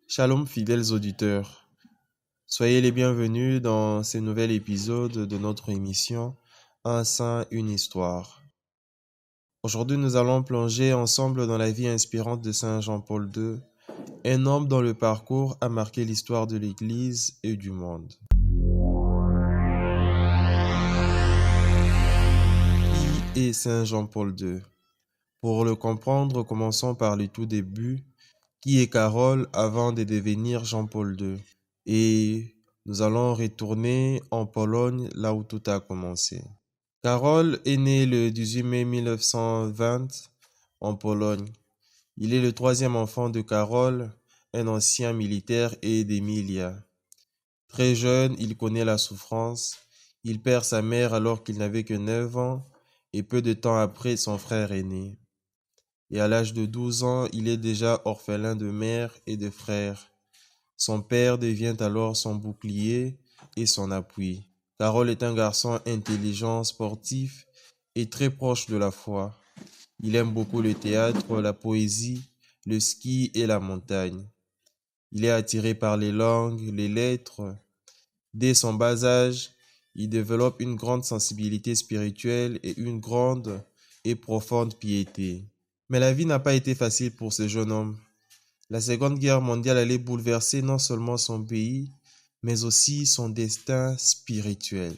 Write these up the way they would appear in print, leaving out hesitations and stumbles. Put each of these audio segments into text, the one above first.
Shalom fidèles auditeurs, soyez les bienvenus dans ce nouvel épisode de notre émission Un saint, une histoire. Aujourd'hui, nous allons plonger ensemble dans la vie inspirante de Saint Jean-Paul II, un homme dont le parcours a marqué l'histoire de l'Église et du monde. Qui est Saint Jean-Paul II? Pour le comprendre, commençons par le tout début. Qui est Carole avant de devenir Jean-Paul II? Et nous allons retourner en Pologne, là où tout a commencé. Karol est né le 18 mai 1920 en Pologne. Il est le troisième enfant de Karol, un ancien militaire, et d'Emilia. Très jeune, il connaît la souffrance. Il perd sa mère alors qu'il n'avait que 9 ans, et peu de temps après, son frère est né. Et à l'âge de 12 ans, il est déjà orphelin de mère et de frère. Son père devient alors son bouclier et son appui. Karol est un garçon intelligent, sportif et très proche de la foi. Il aime beaucoup le théâtre, la poésie, le ski et la montagne. Il est attiré par les langues, les lettres. Dès son bas âge, il développe une grande sensibilité spirituelle et une grande et profonde piété. Mais la vie n'a pas été facile pour ce jeune homme. La Seconde Guerre mondiale allait bouleverser non seulement son pays, mais aussi son destin spirituel.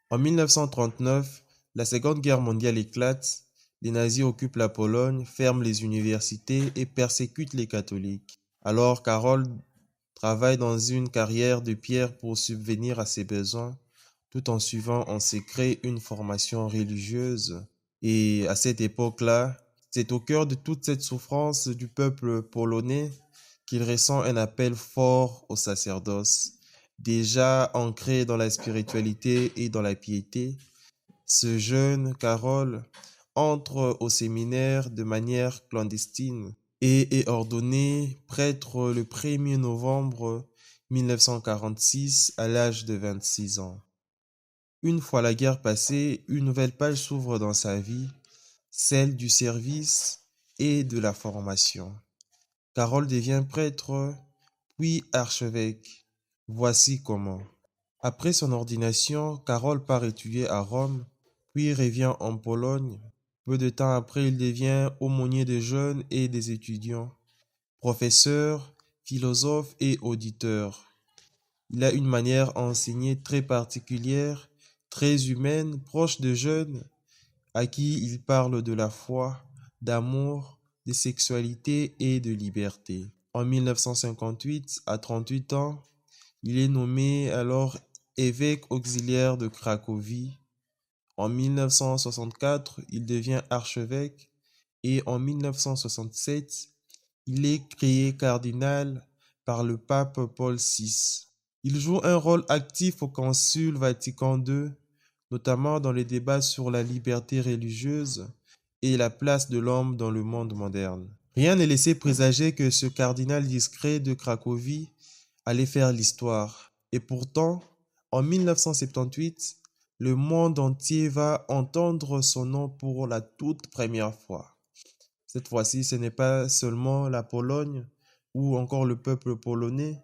En 1939, la Seconde Guerre mondiale éclate, les nazis occupent la Pologne, ferment les universités et persécutent les catholiques. Alors Karol travaille dans une carrière de pierre pour subvenir à ses besoins, tout en suivant en secret une formation religieuse. Et à cette époque-là, c'est au cœur de toute cette souffrance du peuple polonais qu'il ressent un appel fort au sacerdoce. Déjà ancré dans la spiritualité et dans la piété, ce jeune Karol entre au séminaire de manière clandestine et est ordonné prêtre le 1er novembre 1946 à l'âge de 26 ans. Une fois la guerre passée, une nouvelle page s'ouvre dans sa vie, celle du service et de la formation. Karol devient prêtre, puis archevêque. Voici comment. Après son ordination, Karol part étudier à Rome, puis revient en Pologne. Peu de temps après, il devient aumônier des jeunes et des étudiants, professeur, philosophe et auditeur. Il a une manière à enseigner très particulière, très humaine, proche de jeunes, à qui il parle de la foi, d'amour, de sexualité et de liberté. En 1958, à 38 ans, il est nommé alors évêque auxiliaire de Cracovie. En 1964, il devient archevêque et en 1967, il est créé cardinal par le pape Paul VI. Il joue un rôle actif au Concile Vatican II, notamment dans les débats sur la liberté religieuse et la place de l'homme dans le monde moderne. Rien ne laissait présager que ce cardinal discret de Cracovie allait faire l'histoire. Et pourtant, en 1978, le monde entier va entendre son nom pour la toute première fois. Cette fois-ci, ce n'est pas seulement la Pologne ou encore le peuple polonais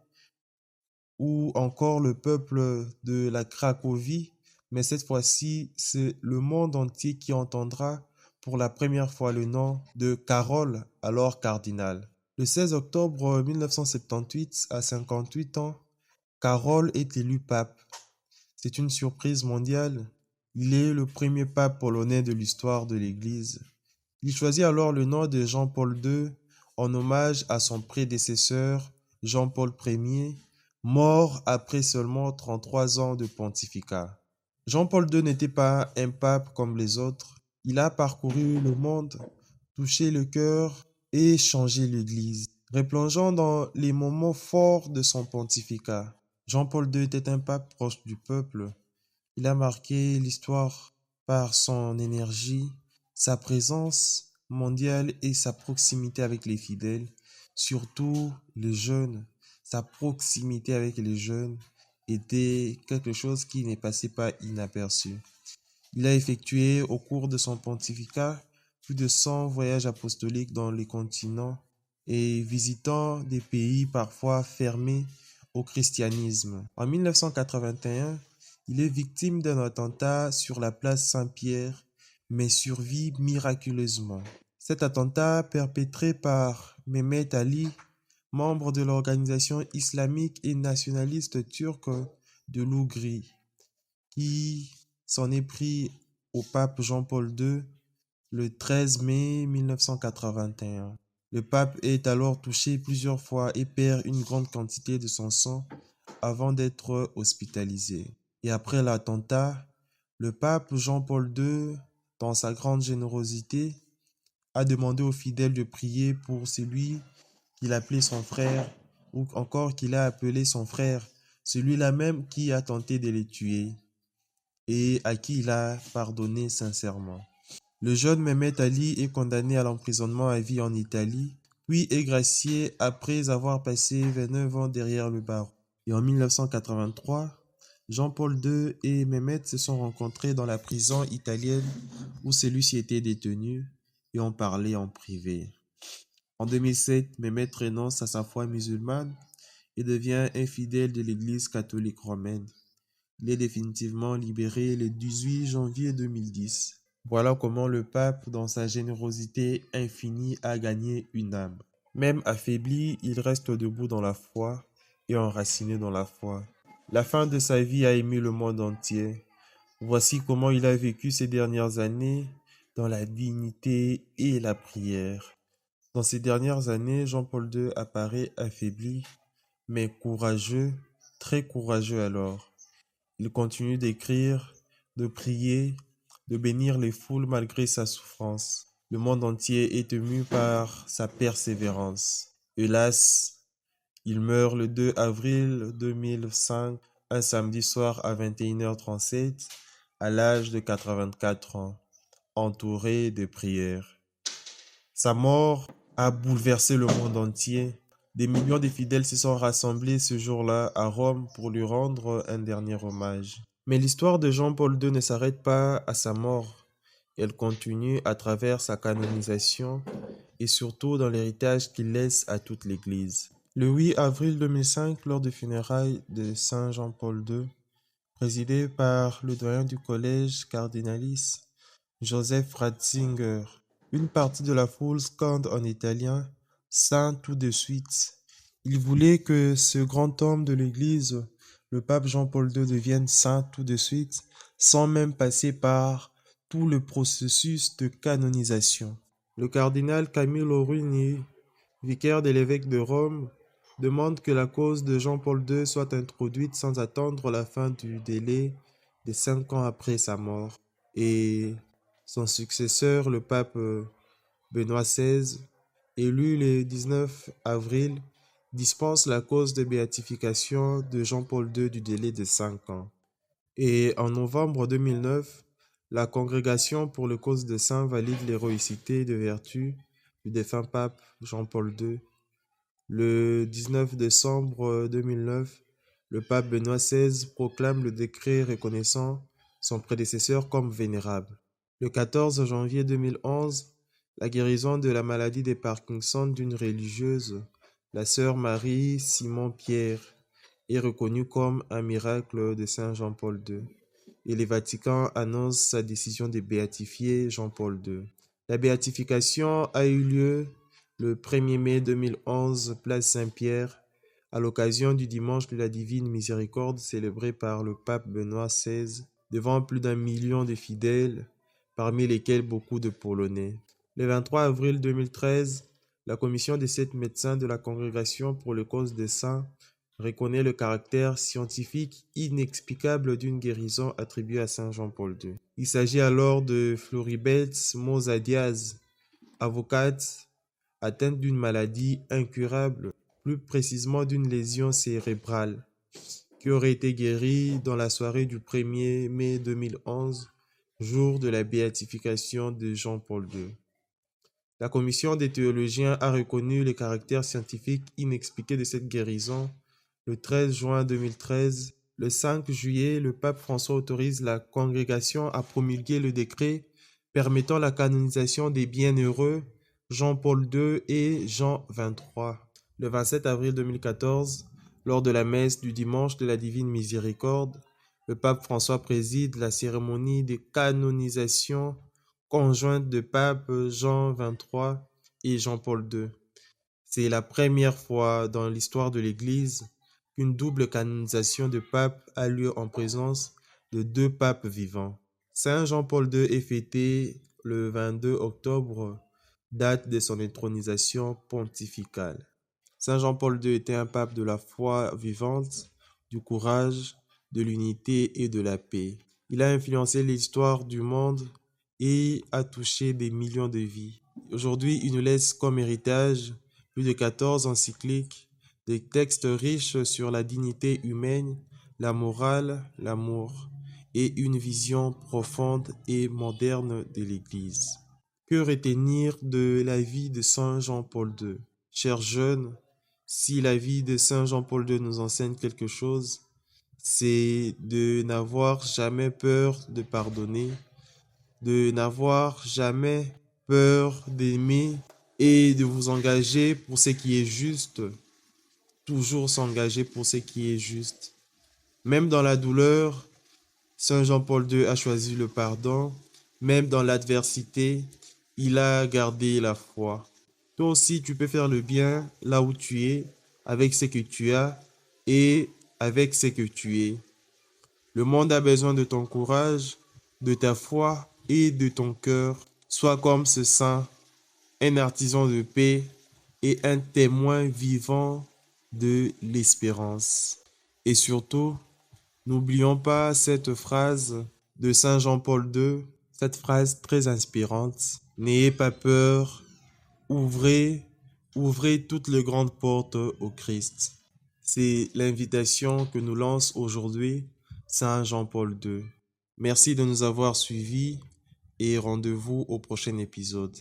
ou encore le peuple de la Cracovie, mais cette fois-ci, c'est le monde entier qui entendra pour la première fois le nom de Karol, alors cardinal. Le 16 octobre 1978, à 58 ans, Karol est élu pape. C'est une surprise mondiale. Il est le premier pape polonais de l'histoire de l'Église. Il choisit alors le nom de Jean-Paul II en hommage à son prédécesseur Jean-Paul Ier, mort après seulement 33 ans de pontificat. Jean-Paul II n'était pas un pape comme les autres. Il a parcouru le monde, touché le cœur et changé l'Église. Replongeons dans les moments forts de son pontificat. Jean-Paul II était un pape proche du peuple. Il a marqué l'histoire par son énergie, sa présence mondiale et sa proximité avec les fidèles, surtout les jeunes. Sa proximité avec les jeunes était quelque chose qui n'est passé pas inaperçu. Il a effectué au cours de son pontificat plus de 100 voyages apostoliques dans les continents et visitant des pays parfois fermés au christianisme. En 1981, il est victime d'un attentat sur la place Saint-Pierre, mais survit miraculeusement. Cet attentat, perpétré par Mehmet Ali, membre de l'organisation islamique et nationaliste turque de l'Ougrie, qui s'en est pris au pape Jean-Paul II le 13 mai 1981. Le pape est alors touché plusieurs fois et perd une grande quantité de son sang avant d'être hospitalisé. Et après l'attentat, le pape Jean-Paul II, dans sa grande générosité, a demandé aux fidèles de prier pour celui qu'il appelait son frère, ou encore qu'il a appelé son frère, celui-là même qui a tenté de les tuer et à qui il a pardonné sincèrement. Le jeune Mehmet Ali est condamné à l'emprisonnement à vie en Italie, puis est gracié après avoir passé 29 ans derrière le barreau. Et en 1983, Jean-Paul II et Mehmet se sont rencontrés dans la prison italienne où celui-ci était détenu et ont parlé en privé. En 2007, Mehmet renonce à sa foi musulmane et devient infidèle de l'Église catholique romaine. Il est définitivement libéré le 18 janvier 2010. Voilà comment le pape, dans sa générosité infinie, a gagné une âme. Même affaibli, il reste debout dans la foi et enraciné dans la foi. La fin de sa vie a ému le monde entier. Voici comment il a vécu ces dernières années dans la dignité et la prière. Dans ces dernières années, Jean-Paul II apparaît affaibli, mais courageux, très courageux alors. Il continue d'écrire, de prier, de bénir les foules malgré sa souffrance. Le monde entier est ému par sa persévérance. Hélas, il meurt le 2 avril 2005, un samedi soir à 21h37, à l'âge de 84 ans, entouré de prières. Sa mort a bouleversé le monde entier. Des millions de fidèles se sont rassemblés ce jour-là à Rome pour lui rendre un dernier hommage. Mais l'histoire de Jean-Paul II ne s'arrête pas à sa mort. Elle continue à travers sa canonisation et surtout dans l'héritage qu'il laisse à toute l'Église. Le 8 avril 2005, lors des funérailles de Saint Jean-Paul II, présidé par le doyen du collège cardinalis, Joseph Ratzinger, une partie de la foule scande en italien « Saint tout de suite ». Il voulait que ce grand homme de l'Église, le pape Jean-Paul II, devienne saint tout de suite, sans même passer par tout le processus de canonisation. Le cardinal Camillo Ruini, vicaire de l'évêque de Rome, demande que la cause de Jean-Paul II soit introduite sans attendre la fin du délai de 5 ans après sa mort. Et son successeur, le pape Benoît XVI, élu le 19 avril, dispense la cause de béatification de Jean-Paul II du délai de 5 ans. Et en novembre 2009, la Congrégation pour le cause des saints valide l'héroïcité de vertu du défunt pape Jean-Paul II. Le 19 décembre 2009, le pape Benoît XVI proclame le décret reconnaissant son prédécesseur comme vénérable. Le 14 janvier 2011, la guérison de la maladie de Parkinson d'une religieuse, la sœur Marie Simon-Pierre, est reconnue comme un miracle de Saint Jean-Paul II. Et le Vatican annonce sa décision de béatifier Jean-Paul II. La béatification a eu lieu le 1er mai 2011, place Saint-Pierre, à l'occasion du dimanche de la Divine Miséricorde célébré par le pape Benoît XVI, devant plus d'1 million de fidèles, parmi lesquels beaucoup de Polonais. Le 23 avril 2013, la commission des 7 médecins de la Congrégation pour les causes des saints reconnaît le caractère scientifique inexplicable d'une guérison attribuée à Saint Jean-Paul II. Il s'agit alors de Floribert Moza Diaz, avocate atteinte d'une maladie incurable, plus précisément d'une lésion cérébrale, qui aurait été guérie dans la soirée du 1er mai 2011, jour de la béatification de Jean-Paul II. La commission des théologiens a reconnu le caractère scientifique inexpliqué de cette guérison le 13 juin 2013. Le 5 juillet, le pape François autorise la congrégation à promulguer le décret permettant la canonisation des bienheureux Jean-Paul II et Jean XXIII. Le 27 avril 2014, lors de la messe du dimanche de la Divine Miséricorde, le pape François préside la cérémonie de canonisation conjointe de pape Jean XXIII et Jean-Paul II. C'est la première fois dans l'histoire de l'Église qu'une double canonisation de pape a lieu en présence de deux papes vivants. Saint Jean-Paul II est fêté le 22 octobre, date de son intronisation pontificale. Saint Jean-Paul II était un pape de la foi vivante, du courage, de l'unité et de la paix. Il a influencé l'histoire du monde et a touché des millions de vies. Aujourd'hui, il nous laisse comme héritage plus de 14 encycliques, des textes riches sur la dignité humaine, la morale, l'amour et une vision profonde et moderne de l'Église. Que retenir de la vie de Saint Jean-Paul II? Chers jeunes, si la vie de Saint Jean-Paul II nous enseigne quelque chose, c'est de n'avoir jamais peur de pardonner, de n'avoir jamais peur d'aimer et de vous engager pour ce qui est juste, toujours s'engager pour ce qui est juste. Même dans la douleur, Saint Jean-Paul II a choisi le pardon. Même dans l'adversité, il a gardé la foi. Toi aussi, tu peux faire le bien là où tu es, avec ce que tu as et avec ce que tu es. Le monde a besoin de ton courage, de ta foi et de ton cœur. Sois comme ce saint, un artisan de paix et un témoin vivant de l'espérance. Et surtout, n'oublions pas cette phrase de Saint Jean-Paul II, cette phrase très inspirante. N'ayez pas peur, ouvrez toutes les grandes portes au Christ. C'est l'invitation que nous lance aujourd'hui Saint Jean-Paul II. Merci de nous avoir suivis et rendez-vous au prochain épisode.